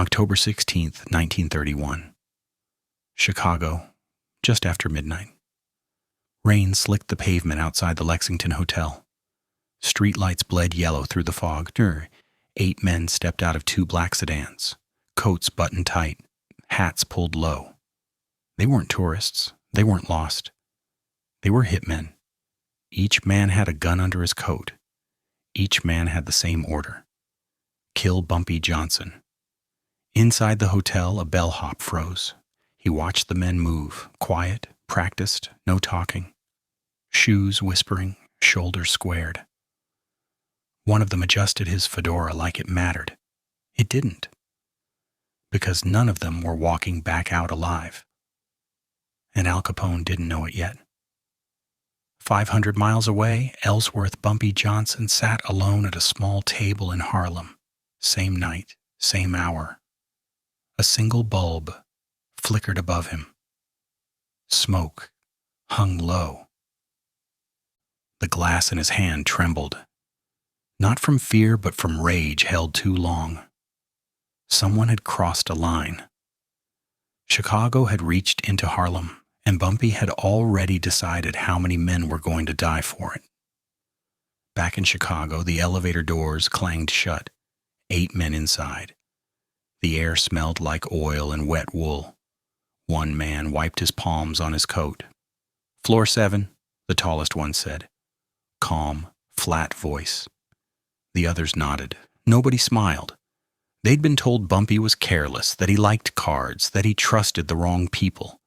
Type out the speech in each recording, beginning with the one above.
October 16th, 1931. Chicago, just after midnight. Rain slicked the pavement outside the Lexington Hotel. Streetlights bled yellow through the fog. 8 men stepped out of 2 black sedans, coats buttoned tight, hats pulled low. They weren't tourists. They weren't lost. They were hitmen. Each man had a gun under his coat. Each man had the same order: kill Bumpy Johnson. Inside the hotel, a bellhop froze. He watched the men move, quiet, practiced, no talking. Shoes whispering, shoulders squared. One of them adjusted his fedora like it mattered. It didn't, because none of them were walking back out alive. And Al Capone didn't know it yet. 500 miles away, Ellsworth Bumpy Johnson sat alone at a small table in Harlem. Same night, same hour. A single bulb flickered above him. Smoke hung low. The glass in his hand trembled, not from fear but from rage held too long. Someone had crossed a line. Chicago had reached into Harlem, and Bumpy had already decided how many men were going to die for it. Back in Chicago, the elevator doors clanged shut. 8 men inside. The air smelled like oil and wet wool. One man wiped his palms on his coat. "Floor 7, the tallest one said. Calm, flat voice. The others nodded. Nobody smiled. They'd been told Bumpy was careless, that he liked cards, that he trusted the wrong people.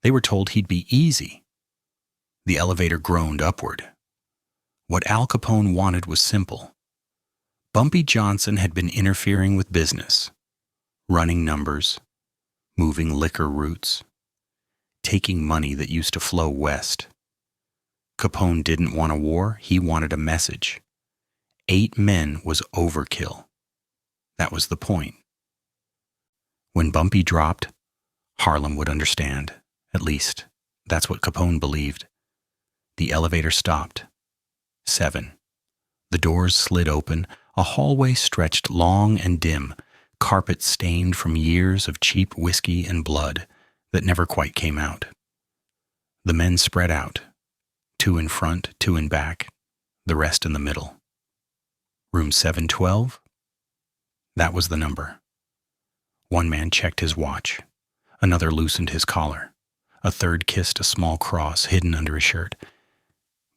They were told he'd be easy. The elevator groaned upward. What Al Capone wanted was simple. Bumpy Johnson had been interfering with business, running numbers, moving liquor routes, taking money that used to flow west. Capone didn't want a war, he wanted a message. 8 men was overkill. That was the point. When Bumpy dropped, Harlem would understand. At least, that's what Capone believed. The elevator stopped. 7. The doors slid open. A hallway stretched long and dim, carpet stained from years of cheap whiskey and blood that never quite came out. The men spread out, 2 in front, 2 in back, the rest in the middle. Room 712? That was the number. One man checked his watch. Another loosened his collar. A third kissed a small cross hidden under his shirt.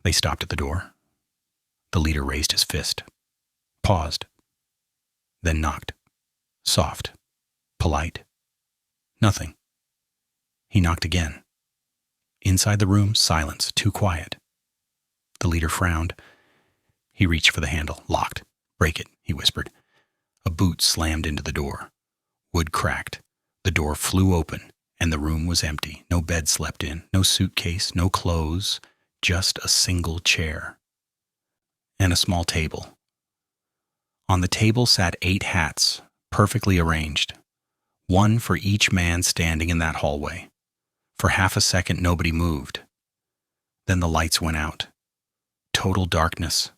They stopped at the door. The leader raised his fist, paused, then knocked. Soft, polite. Nothing. He knocked again. Inside the room, silence, too quiet. The leader frowned. He reached for the handle. Locked. "Break it," he whispered. A boot slammed into the door. Wood cracked. The door flew open, and the room was empty. No bed slept in, no suitcase, no clothes, just a single chair. And a small table. On the table sat 8 hats, perfectly arranged. One for each man standing in that hallway. For half a second, nobody moved. Then the lights went out. Total darkness.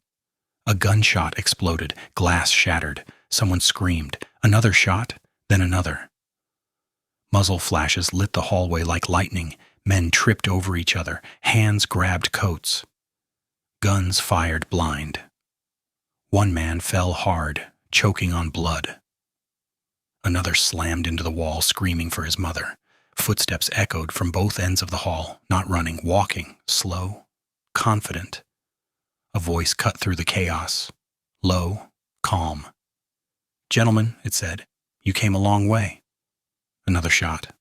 A gunshot exploded. Glass shattered. Someone screamed. Another shot, then another. Muzzle flashes lit the hallway like lightning. Men tripped over each other. Hands grabbed coats. Guns fired blind. One man fell hard, choking on blood. Another slammed into the wall, screaming for his mother. Footsteps echoed from both ends of the hall, not running, walking, slow, confident. A voice cut through the chaos, low, calm. "Gentlemen," it said, "you came a long way." Another shot,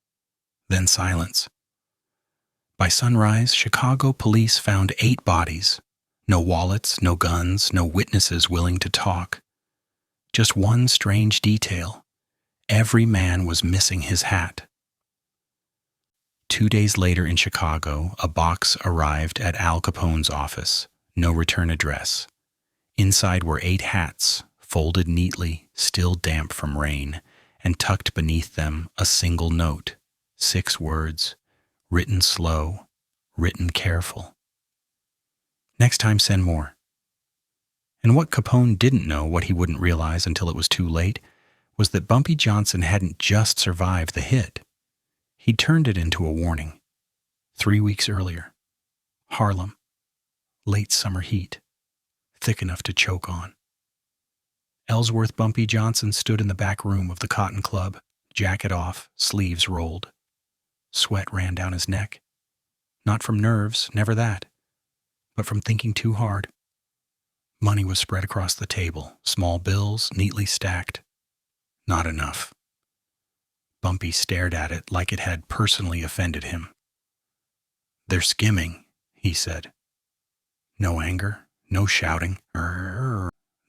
then silence. By sunrise, Chicago police found 8 bodies. No wallets, no guns, no witnesses willing to talk. Just one strange detail. Every man was missing his hat. 2 days later in Chicago, a box arrived at Al Capone's office. No return address. Inside were 8 hats, folded neatly, still damp from rain, and tucked beneath them a single note, 6 words, written slow, written careful. "Next time, send more." And what Capone didn't know, what he wouldn't realize until it was too late, was that Bumpy Johnson hadn't just survived the hit. He'd turned it into a warning. 3 weeks earlier, Harlem, late summer heat, thick enough to choke on. Ellsworth Bumpy Johnson stood in the back room of the Cotton Club, jacket off, sleeves rolled. Sweat ran down his neck. Not from nerves, never that, but from thinking too hard. Money was spread across the table, small bills neatly stacked. Not enough. Bumpy stared at it like it had personally offended him. "They're skimming," he said. No anger, no shouting.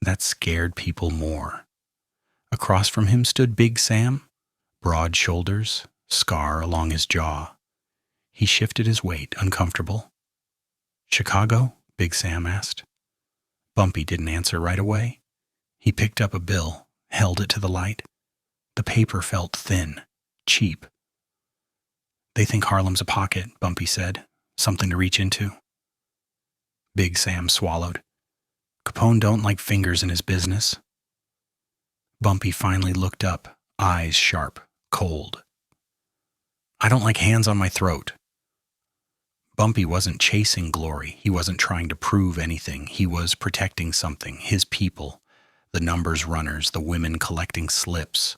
That scared people more. Across from him stood Big Sam, broad shoulders, scar along his jaw. He shifted his weight, uncomfortable. "Chicago?" Big Sam asked. Bumpy didn't answer right away. He picked up a bill, held it to the light. The paper felt thin, cheap. "They think Harlem's a pocket," Bumpy said. "Something to reach into." Big Sam swallowed. "Capone don't like fingers in his business." Bumpy finally looked up, eyes sharp, cold. "I don't like hands on my throat." Bumpy wasn't chasing glory. He wasn't trying to prove anything. He was protecting something, his people, the numbers runners, the women collecting slips,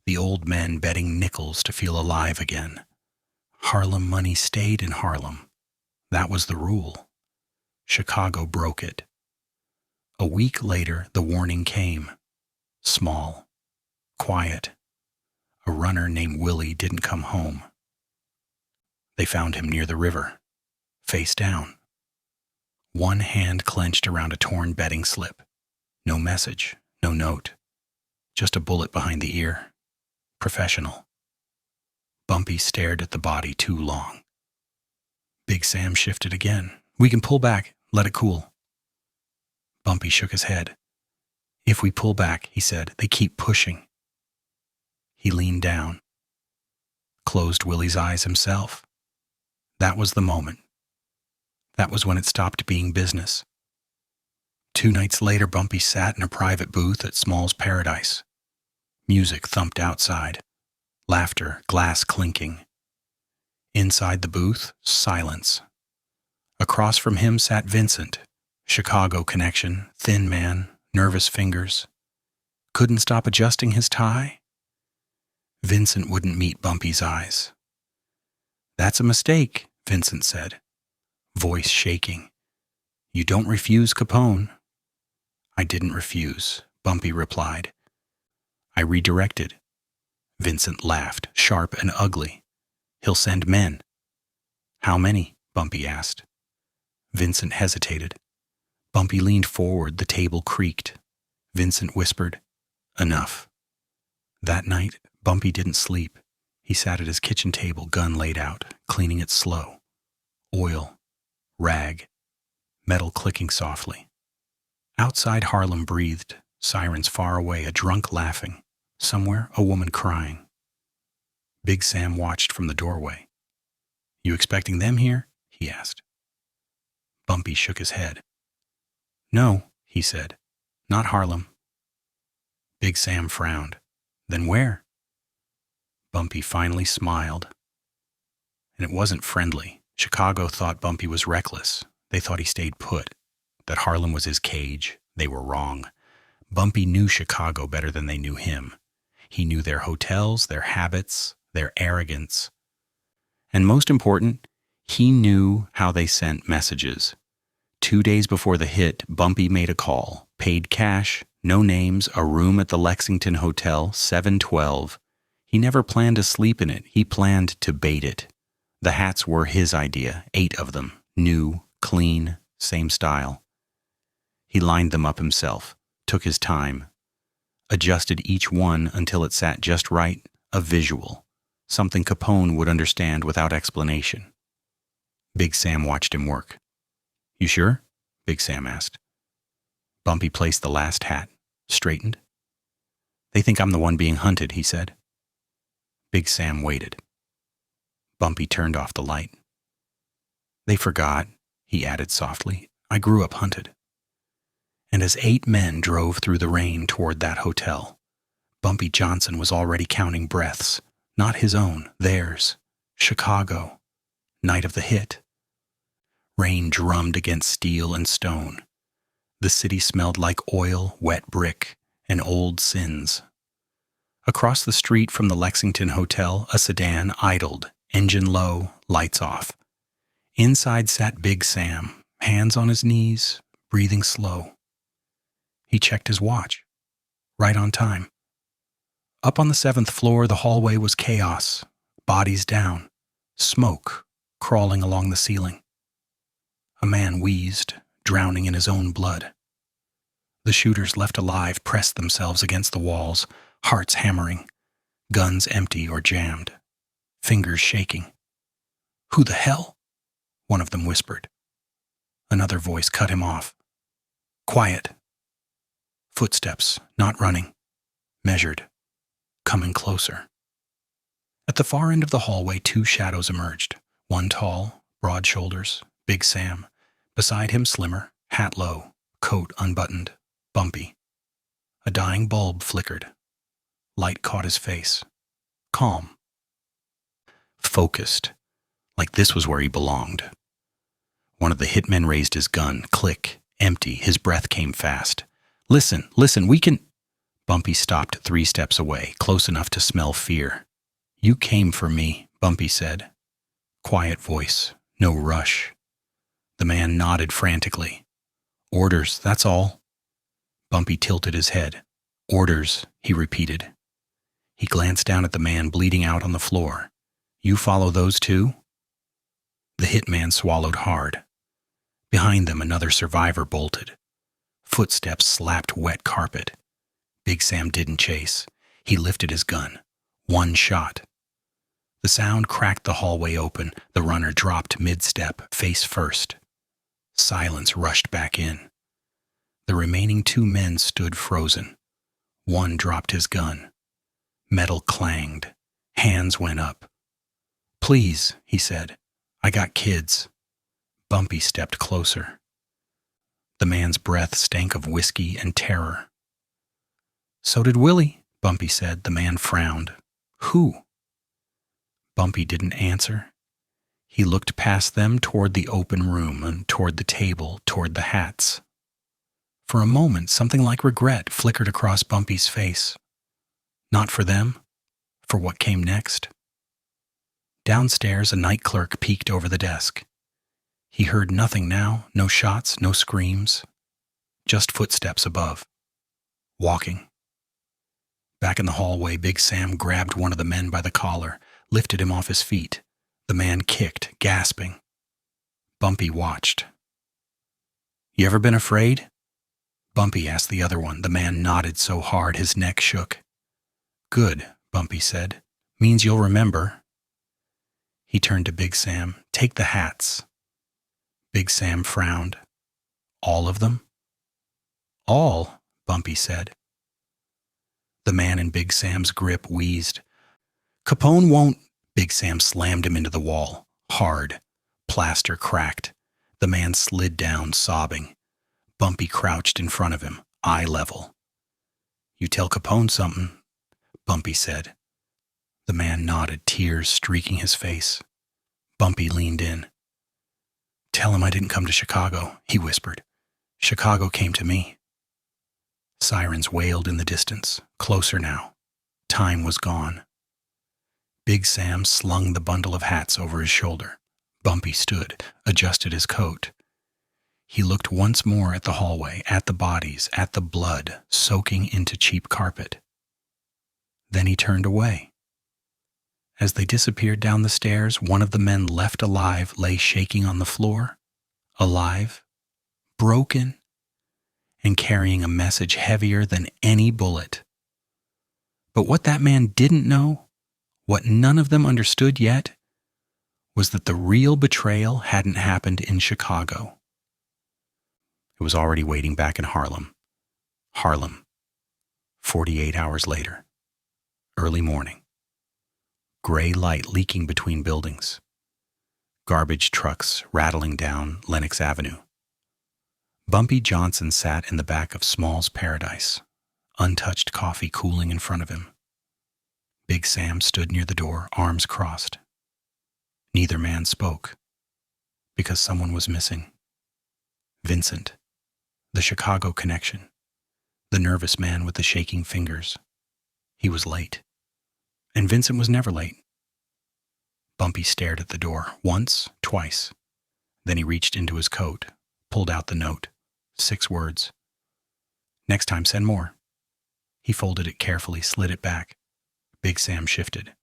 the old men betting nickels to feel alive again. Harlem money stayed in Harlem. That was the rule. Chicago broke it. A week later, the warning came. Small. Quiet. A runner named Willie didn't come home. They found him near the river, face down. One hand clenched around a torn betting slip. No message, no note. Just a bullet behind the ear. Professional. Bumpy stared at the body too long. Big Sam shifted again. "We can pull back. Let it cool." Bumpy shook his head. "If we pull back," he said, "they keep pushing." He leaned down. Closed Willie's eyes himself. That was the moment. That was when it stopped being business. 2 nights later, Bumpy sat in a private booth at Small's Paradise. Music thumped outside. Laughter, glass clinking. Inside the booth, silence. Across from him sat Vincent, Chicago connection, thin man, nervous fingers. Couldn't stop adjusting his tie? Vincent wouldn't meet Bumpy's eyes. "That's a mistake," Vincent said, voice shaking. "You don't refuse Capone." "I didn't refuse," Bumpy replied. "I redirected." Vincent laughed, sharp and ugly. "He'll send men." "How many?" Bumpy asked. Vincent hesitated. Bumpy leaned forward, the table creaked. Vincent whispered, "Enough." That night, Bumpy didn't sleep. He sat at his kitchen table, gun laid out, cleaning it slow. Oil, rag, metal clicking softly. Outside Harlem breathed, sirens far away, a drunk laughing. Somewhere, a woman crying. Big Sam watched from the doorway. "You expecting them here?" he asked. Bumpy shook his head. "No," he said, "not Harlem." Big Sam frowned. "Then where?" Bumpy finally smiled. And it wasn't friendly. Chicago thought Bumpy was reckless. They thought he stayed put, that Harlem was his cage. They were wrong. Bumpy knew Chicago better than they knew him. He knew their hotels, their habits, their arrogance. And most important, he knew how they sent messages. 2 days before the hit, Bumpy made a call, paid cash, no names, a room at the Lexington Hotel, 712. He never planned to sleep in it. He planned to bait it. The hats were his idea, 8 of them, new, clean, same style. He lined them up himself, took his time, adjusted each one until it sat just right, a visual, something Capone would understand without explanation. Big Sam watched him work. "You sure?" Big Sam asked. Bumpy placed the last hat, straightened. "They think I'm the one being hunted," he said. Big Sam waited. Bumpy turned off the light. "They forgot," he added softly. "I grew up hunted." And as 8 men drove through the rain toward that hotel, Bumpy Johnson was already counting breaths, not his own, theirs. Chicago, night of the hit. Rain drummed against steel and stone. The city smelled like oil, wet brick, and old sins. Across the street from the Lexington Hotel, a sedan idled, engine low, lights off. Inside sat Big Sam, hands on his knees, breathing slow. He checked his watch. Right on time. Up on the 7th floor, the hallway was chaos. Bodies down. Smoke crawling along the ceiling. A man wheezed, drowning in his own blood. The shooters left alive pressed themselves against the walls, hearts hammering, guns empty or jammed, fingers shaking. "Who the hell?" one of them whispered. Another voice cut him off. "Quiet." Footsteps, not running, measured, coming closer. At the far end of the hallway, two shadows emerged, one tall, broad shoulders, Big Sam, beside him slimmer, hat low, coat unbuttoned, Bumpy. A dying bulb flickered. Light caught his face. Calm. Focused, like this was where he belonged. One of the hitmen raised his gun, click, empty, his breath came fast. Listen, we can..." Bumpy stopped 3 steps away, close enough to smell fear. "You came for me," Bumpy said. Quiet voice, no rush. The man nodded frantically. "Orders, that's all." Bumpy tilted his head. "Orders," he repeated. He glanced down at the man bleeding out on the floor. "You follow those two?" The hitman swallowed hard. Behind them, another survivor bolted. Footsteps slapped wet carpet. Big Sam didn't chase. He lifted his gun. One shot. The sound cracked the hallway open. The runner dropped mid-step, face first. Silence rushed back in. The remaining 2 men stood frozen. One dropped his gun. Metal clanged. Hands went up. "Please," he said. "I got kids." Bumpy stepped closer. The man's breath stank of whiskey and terror. "So did Willie," Bumpy said. The man frowned. "Who?" Bumpy didn't answer. He looked past them toward the open room and toward the table, toward the hats. For a moment, something like regret flickered across Bumpy's face. Not for them, for what came next. Downstairs, a night clerk peeked over the desk. He heard nothing now, no shots, no screams. Just footsteps above. Walking. Back in the hallway, Big Sam grabbed one of the men by the collar, lifted him off his feet. The man kicked, gasping. Bumpy watched. "You ever been afraid?" Bumpy asked the other one. The man nodded so hard his neck shook. "Good," Bumpy said. "Means you'll remember." He turned to Big Sam. "Take the hats." Big Sam frowned. "All of them?" "All," Bumpy said. The man in Big Sam's grip wheezed. "Capone won't..." Big Sam slammed him into the wall. Hard. Plaster cracked. The man slid down, sobbing. Bumpy crouched in front of him, eye level. "You tell Capone something," Bumpy said. The man nodded, tears streaking his face. Bumpy leaned in. "Tell him I didn't come to Chicago," he whispered. "Chicago came to me." Sirens wailed in the distance, closer now. Time was gone. Big Sam slung the bundle of hats over his shoulder. Bumpy stood, adjusted his coat. He looked once more at the hallway, at the bodies, at the blood soaking into cheap carpet. Then he turned away. As they disappeared down the stairs, one of the men left alive lay shaking on the floor. Alive, broken, and carrying a message heavier than any bullet. But what that man didn't know, what none of them understood yet, was that the real betrayal hadn't happened in Chicago. It was already waiting back in Harlem. Harlem. 48 hours later. Early morning. Gray light leaking between buildings. Garbage trucks rattling down Lenox Avenue. Bumpy Johnson sat in the back of Small's Paradise, untouched coffee cooling in front of him. Big Sam stood near the door, arms crossed. Neither man spoke, because someone was missing. Vincent, the Chicago connection, the nervous man with the shaking fingers. He was late. And Vincent was never late. Bumpy stared at the door, once, twice. Then he reached into his coat, pulled out the note. 6 words. Next time, send more. He folded it carefully, slid it back. Big Sam shifted.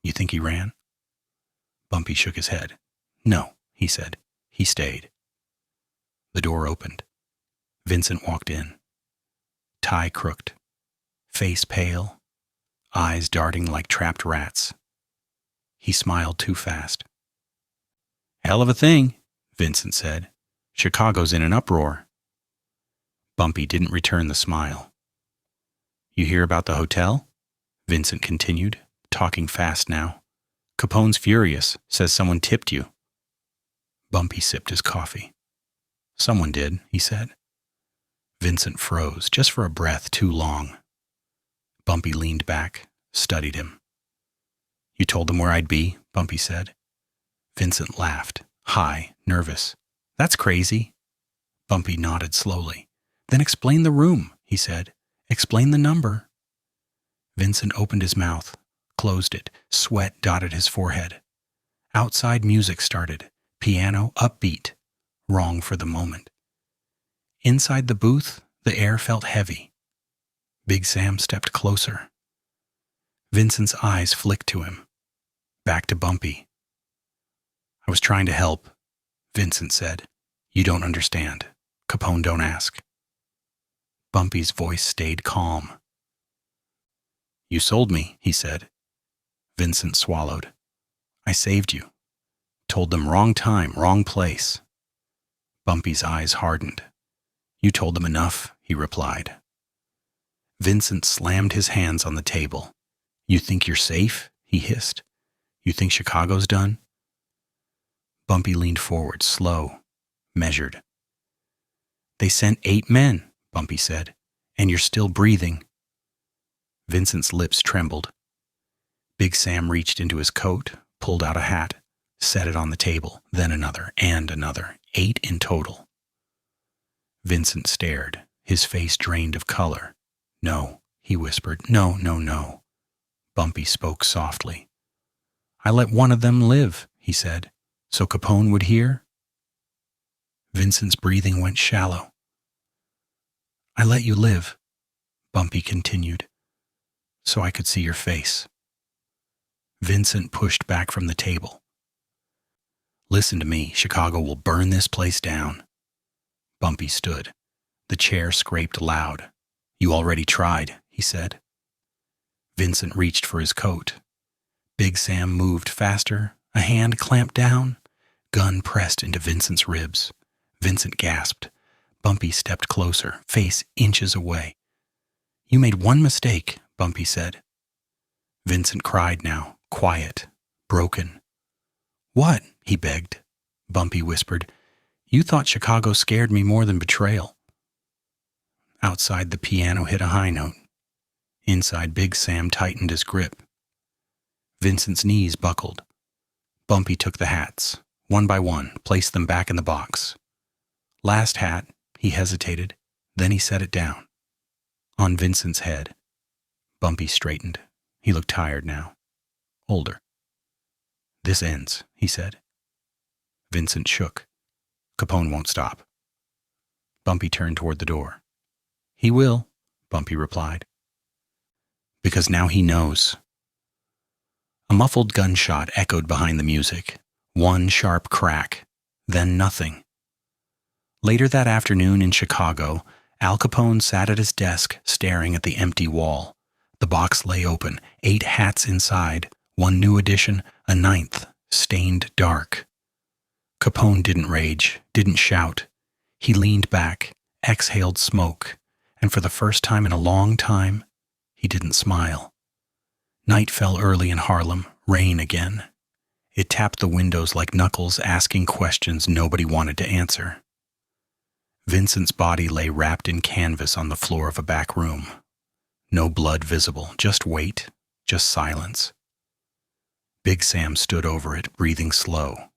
You think he ran? Bumpy shook his head. No, he said. He stayed. The door opened. Vincent walked in. Tie crooked. Face pale. Eyes darting like trapped rats. He smiled too fast. Hell of a thing, Vincent said. Chicago's in an uproar. Bumpy didn't return the smile. You hear about the hotel? Vincent continued, talking fast now. Capone's furious, says someone tipped you. Bumpy sipped his coffee. Someone did, he said. Vincent froze, just for a breath too long. Bumpy leaned back, studied him. You told them where I'd be, Bumpy said. Vincent laughed, high, nervous. That's crazy. Bumpy nodded slowly. Then explain the room, he said. Explain the number. Vincent opened his mouth, closed it. Sweat dotted his forehead. Outside music started. Piano upbeat. Wrong for the moment. Inside the booth, the air felt heavy. Big Sam stepped closer. Vincent's eyes flicked to him. Back to Bumpy. I was trying to help, Vincent said. You don't understand. Capone don't ask. Bumpy's voice stayed calm. You sold me, he said. Vincent swallowed. I saved you. Told them wrong time, wrong place. Bumpy's eyes hardened. You told them enough, he replied. Vincent slammed his hands on the table. You think you're safe? He hissed. You think Chicago's done? Bumpy leaned forward, slow, measured. They sent 8 men, Bumpy said, and you're still breathing. Vincent's lips trembled. Big Sam reached into his coat, pulled out a hat, set it on the table, then another, and another. 8 in total. Vincent stared, his face drained of color. No, he whispered. No, no, no. Bumpy spoke softly. I let one of them live, he said, so Capone would hear. Vincent's breathing went shallow. I let you live, Bumpy continued, so I could see your face. Vincent pushed back from the table. Listen to me, Chicago will burn this place down. Bumpy stood. The chair scraped loud. You already tried, he said. Vincent reached for his coat. Big Sam moved faster. A hand clamped down. Gun pressed into Vincent's ribs. Vincent gasped. Bumpy stepped closer, face inches away. You made one mistake, Bumpy said. Vincent cried now, quiet, broken. What? He begged. Bumpy whispered. You thought Chicago scared me more than betrayal. Outside, the piano hit a high note. Inside, Big Sam tightened his grip. Vincent's knees buckled. Bumpy took the hats, one by one, placed them back in the box. Last hat, he hesitated, then he set it down. On Vincent's head. Bumpy straightened. He looked tired now. Older. This ends, he said. Vincent shook. Capone won't stop. Bumpy turned toward the door. He will, Bumpy replied. Because now he knows. A muffled gunshot echoed behind the music. One sharp crack, then nothing. Later that afternoon in Chicago, Al Capone sat at his desk staring at the empty wall. The box lay open, 8 hats inside, one new edition, a 9th, stained dark. Capone didn't rage, didn't shout. He leaned back, exhaled smoke, and for the first time in a long time, he didn't smile. Night fell early in Harlem, rain again. It tapped the windows like knuckles asking questions nobody wanted to answer. Vincent's body lay wrapped in canvas on the floor of a back room. No blood visible, just weight, just silence. Big Sam stood over it, breathing slow.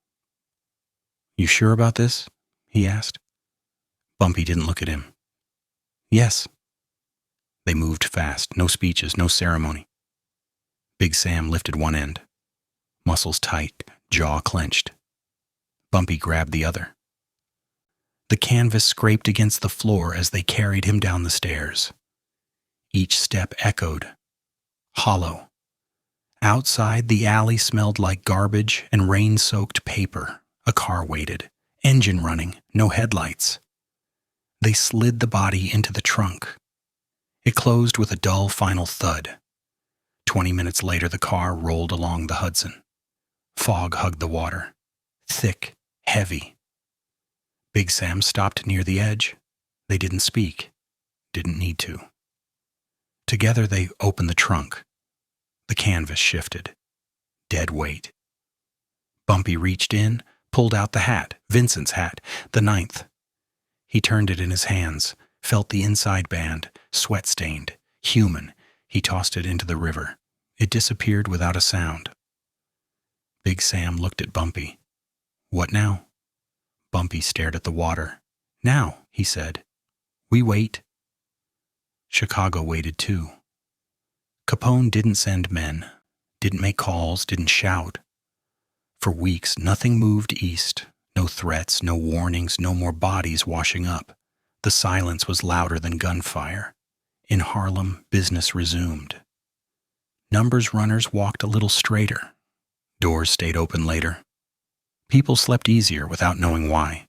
"You sure about this?" he asked. Bumpy didn't look at him. "Yes." They moved fast, no speeches, no ceremony. Big Sam lifted one end. Muscles tight, jaw clenched. Bumpy grabbed the other. The canvas scraped against the floor as they carried him down the stairs. Each step echoed, hollow. Outside, the alley smelled like garbage and rain-soaked paper. A car waited, engine running, no headlights. They slid the body into the trunk. It closed with a dull final thud. 20 minutes later, the car rolled along the Hudson. Fog hugged the water, thick, heavy. Big Sam stopped near the edge. They didn't speak, didn't need to. Together they opened the trunk. The canvas shifted. Dead weight. Bumpy reached in, pulled out the hat, Vincent's hat, the 9th. He turned it in his hands, felt the inside band, sweat-stained, human. He tossed it into the river. It disappeared without a sound. Big Sam looked at Bumpy. "What now?" Bumpy stared at the water. "Now," he said. "We wait." Chicago waited too. Capone didn't send men, didn't make calls, didn't shout. For weeks, nothing moved east. No threats, no warnings, no more bodies washing up. The silence was louder than gunfire. In Harlem, business resumed. Numbers runners walked a little straighter. Doors stayed open later. People slept easier without knowing why.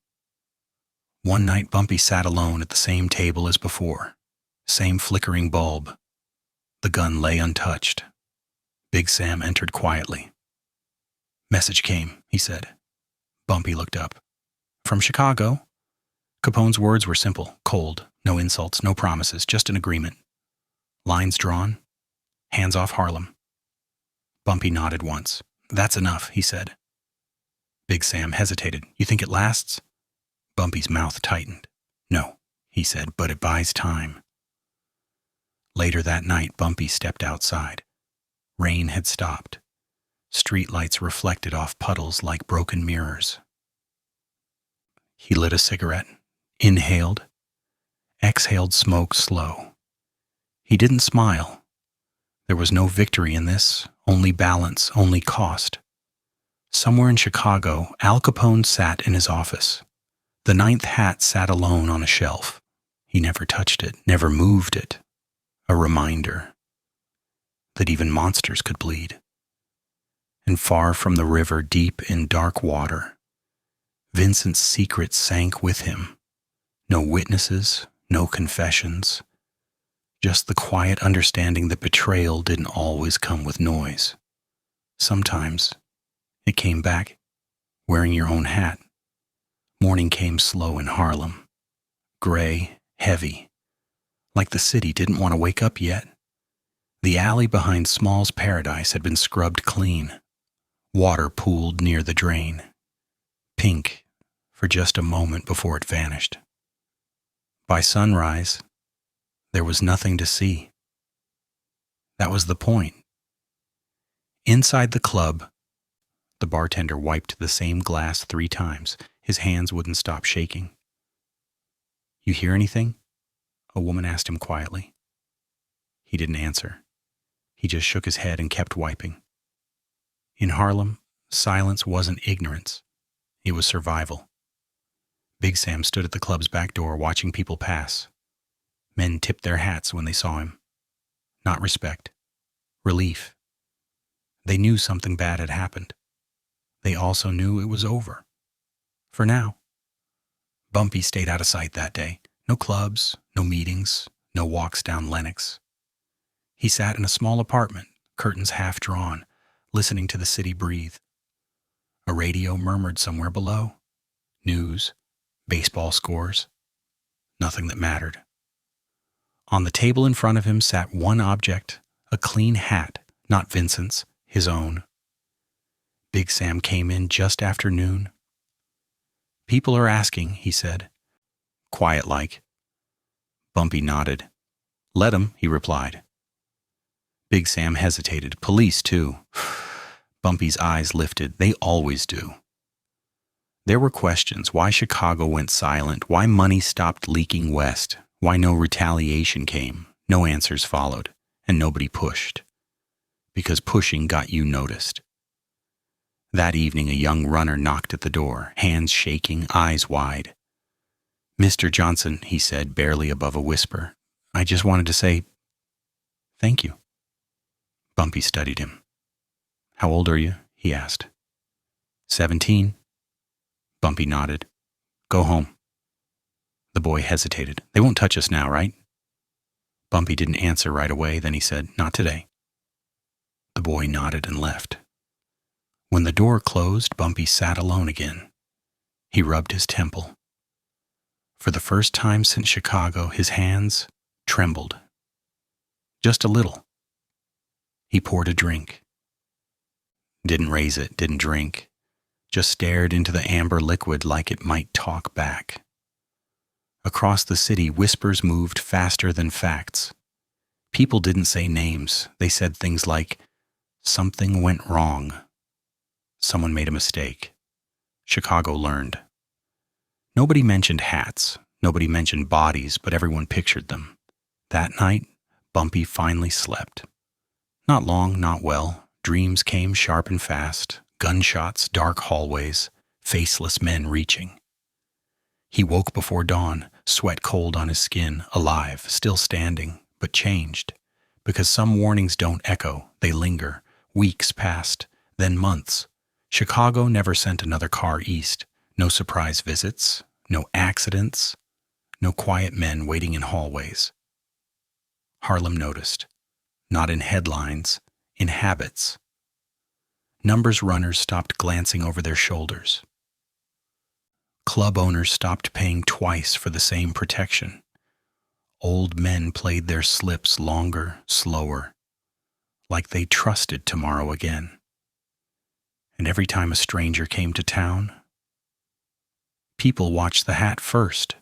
One night, Bumpy sat alone at the same table as before. Same flickering bulb. The gun lay untouched. Big Sam entered quietly. "Message came," he said. Bumpy looked up. "From Chicago?" Capone's words were simple, cold, no insults, no promises, just an agreement. Lines drawn, hands off Harlem. Bumpy nodded once. "That's enough," he said. Big Sam hesitated. "You think it lasts?" Bumpy's mouth tightened. "No," he said, "but it buys time." Later that night, Bumpy stepped outside. Rain had stopped. Streetlights reflected off puddles like broken mirrors. He lit a cigarette, inhaled, exhaled smoke slow. He didn't smile. There was no victory in this, only balance, only cost. Somewhere in Chicago, Al Capone sat in his office. The 9th hat sat alone on a shelf. He never touched it, never moved it. A reminder that even monsters could bleed. And far from the river, deep in dark water, Vincent's secret sank with him. No witnesses, no confessions. Just the quiet understanding that betrayal didn't always come with noise. Sometimes it came back wearing your own hat. Morning came slow in Harlem. Gray, heavy. Like the city didn't want to wake up yet. The alley behind Small's Paradise had been scrubbed clean. Water pooled near the drain. Pink for just a moment before it vanished. By sunrise, there was nothing to see. That was the point. Inside the club, the bartender wiped the same glass 3 times. His hands wouldn't stop shaking. "You hear anything?" a woman asked him quietly. He didn't answer. He just shook his head and kept wiping. In Harlem, silence wasn't ignorance. It was survival. Big Sam stood at the club's back door watching people pass. Men tipped their hats when they saw him. Not respect. Relief. They knew something bad had happened. They also knew it was over. For now. Bumpy stayed out of sight that day. No clubs, no meetings, no walks down Lenox. He sat in a small apartment, curtains half drawn, listening to the city breathe. A radio murmured somewhere below. News, baseball scores. Nothing that mattered. On the table in front of him sat one object, a clean hat, not Vincent's, his own. Big Sam came in just after noon. "People are asking," he said. Quiet-like. Bumpy nodded. "Let 'em," he replied. Big Sam hesitated. Police, too. Bumpy's eyes lifted. They always do. There were questions. Why Chicago went silent, why money stopped leaking west, why no retaliation came, no answers followed, and nobody pushed. Because pushing got you noticed. That evening, a young runner knocked at the door, hands shaking, eyes wide. "Mr. Johnson," he said, barely above a whisper, "I just wanted to say thank you." Bumpy studied him. "How old are you?" he asked. 17. Bumpy nodded. "Go home." The boy hesitated. "They won't touch us now, right?" Bumpy didn't answer right away. Then he said, "Not today." The boy nodded and left. When the door closed, Bumpy sat alone again. He rubbed his temple. For the first time since Chicago, his hands trembled. Just a little. He poured a drink. Didn't raise it, didn't drink. Just stared into the amber liquid like it might talk back. Across the city, whispers moved faster than facts. People didn't say names. They said things like, "Something went wrong. Someone made a mistake." Chicago learned. Nobody mentioned hats. Nobody mentioned bodies, but everyone pictured them. That night, Bumpy finally slept. Not long, not well. Dreams came sharp and fast. Gunshots, dark hallways, faceless men reaching. He woke before dawn, sweat cold on his skin, alive, still standing, but changed. Because some warnings don't echo, they linger. Weeks passed, then months. Chicago never sent another car east. No surprise visits, no accidents, no quiet men waiting in hallways. Harlem noticed. Not in headlines, in habits. Numbers runners stopped glancing over their shoulders. Club owners stopped paying twice for the same protection. Old men played their slips longer, slower, like they trusted tomorrow again. And every time a stranger came to town, people watched the hat first.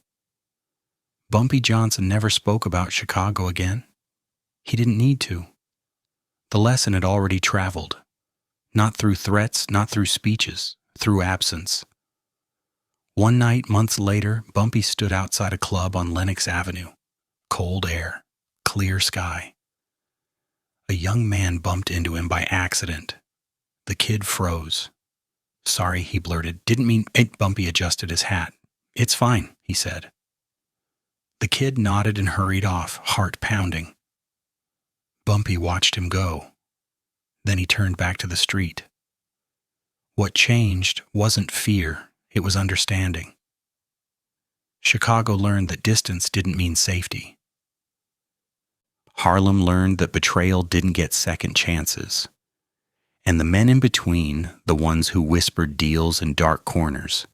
Bumpy Johnson never spoke about Chicago again. He didn't need to. The lesson had already traveled. Not through threats, not through speeches, through absence. One night, months later, Bumpy stood outside a club on Lenox Avenue. Cold air, clear sky. A young man bumped into him by accident. The kid froze. "Sorry," he blurted. "Didn't mean it." Bumpy adjusted his hat. "It's fine," he said. The kid nodded and hurried off, heart pounding. Bumpy watched him go. Then he turned back to the street. What changed wasn't fear, it was understanding. Chicago learned that distance didn't mean safety. Harlem learned that betrayal didn't get second chances. And the men in between, the ones who whispered deals in dark corners,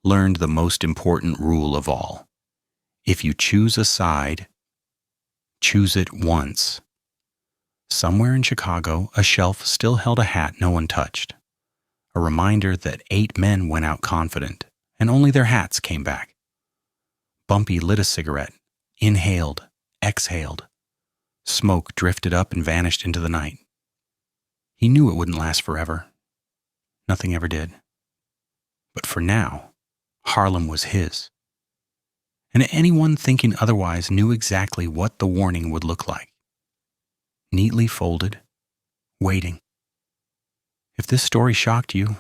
learned the most important rule of all. If you choose a side, choose it once. Somewhere in Chicago, a shelf still held a hat no one touched. A reminder that 8 men went out confident, and only their hats came back. Bumpy lit a cigarette, inhaled, exhaled. Smoke drifted up and vanished into the night. He knew it wouldn't last forever. Nothing ever did. But for now, Harlem was his. And anyone thinking otherwise knew exactly what the warning would look like. Neatly folded, waiting. If this story shocked you,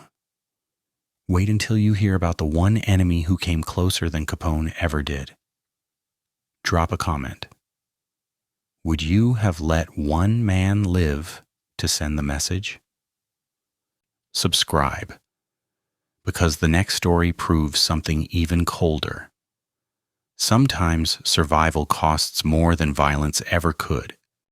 wait until you hear about the one enemy who came closer than Capone ever did. Drop a comment. Would you have let one man live to send the message? Subscribe, because the next story proves something even colder. Sometimes survival costs more than violence ever could.